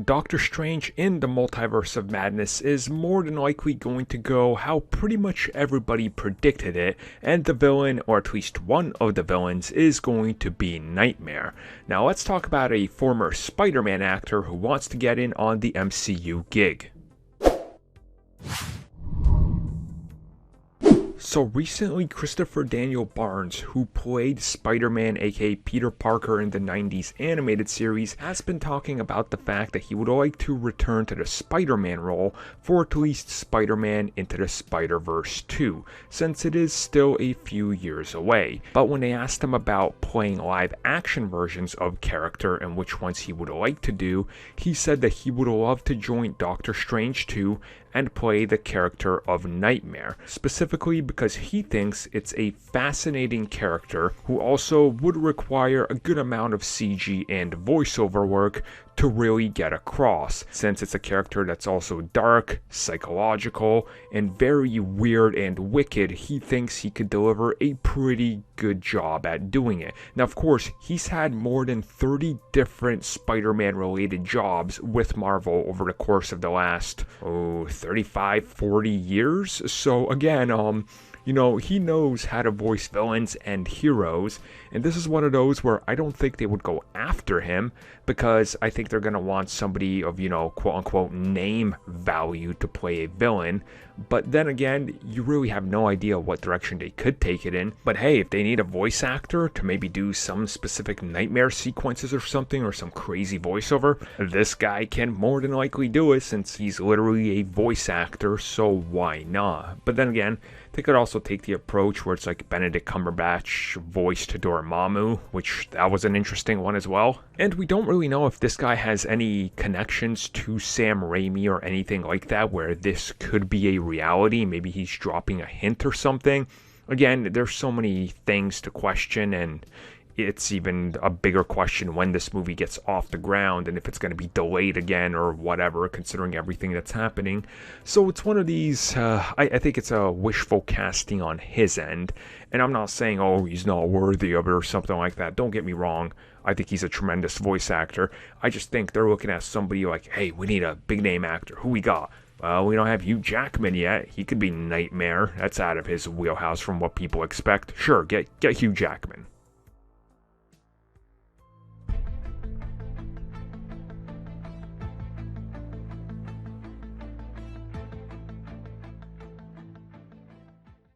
Doctor Strange in the Multiverse of Madness is more than likely going to go how pretty much everybody predicted it, and the villain, or at least one of the villains, is going to be Nightmare. Now let's talk about a former Spider-Man actor who wants to get in on the MCU gig. So recently, Christopher Daniel Barnes, who played Spider-Man aka Peter Parker in the 90s animated series, has been talking about the fact that he would like to return to the Spider-Man role for at least Spider-Man Into the Spider-Verse 2, since it is still a few years away. But when they asked him about playing live action versions of character and which ones he would like to do, he said that he would love to join Doctor Strange 2 and play the character of Nightmare, specifically because he thinks it's a fascinating character who also would require a good amount of CG and voiceover work to really get across, since it's a character that's also dark, psychological, and very weird and wicked. He thinks he could deliver a pretty good job at doing it. Now, of course, he's had more than 30 different Spider-Man related jobs with Marvel over the course of the last 35, 40 years. So again, he knows how to voice villains and heroes, and this is one of those where I don't think they would go after him, because I think they're going to want somebody of, quote-unquote name value to play a villain. But then again, you really have no idea what direction they could take it in. But hey, if they need a voice actor to maybe do some specific Nightmare sequences or something, or some crazy voiceover, this guy can more than likely do it, since he's literally a voice actor, so why not? But then again, they could also take the approach where it's like Benedict Cumberbatch voiced Dormammu, which that was an interesting one as well. And we don't really know if this guy has any connections to Sam Raimi or anything like that, where this could be a reality. Maybe he's dropping a hint or something. Again, there's so many things to question, and it's even a bigger question when this movie gets off the ground and if it's going to be delayed again or whatever, considering everything that's happening. So it's one of these, I think it's a wishful casting on his end. And I'm not saying, he's not worthy of it or something like that. Don't get me wrong. I think he's a tremendous voice actor. I just think they're looking at somebody like, hey, we need a big name actor. Who we got? Well, we don't have Hugh Jackman yet. He could be Nightmare. That's out of his wheelhouse from what people expect. Sure, get Hugh Jackman.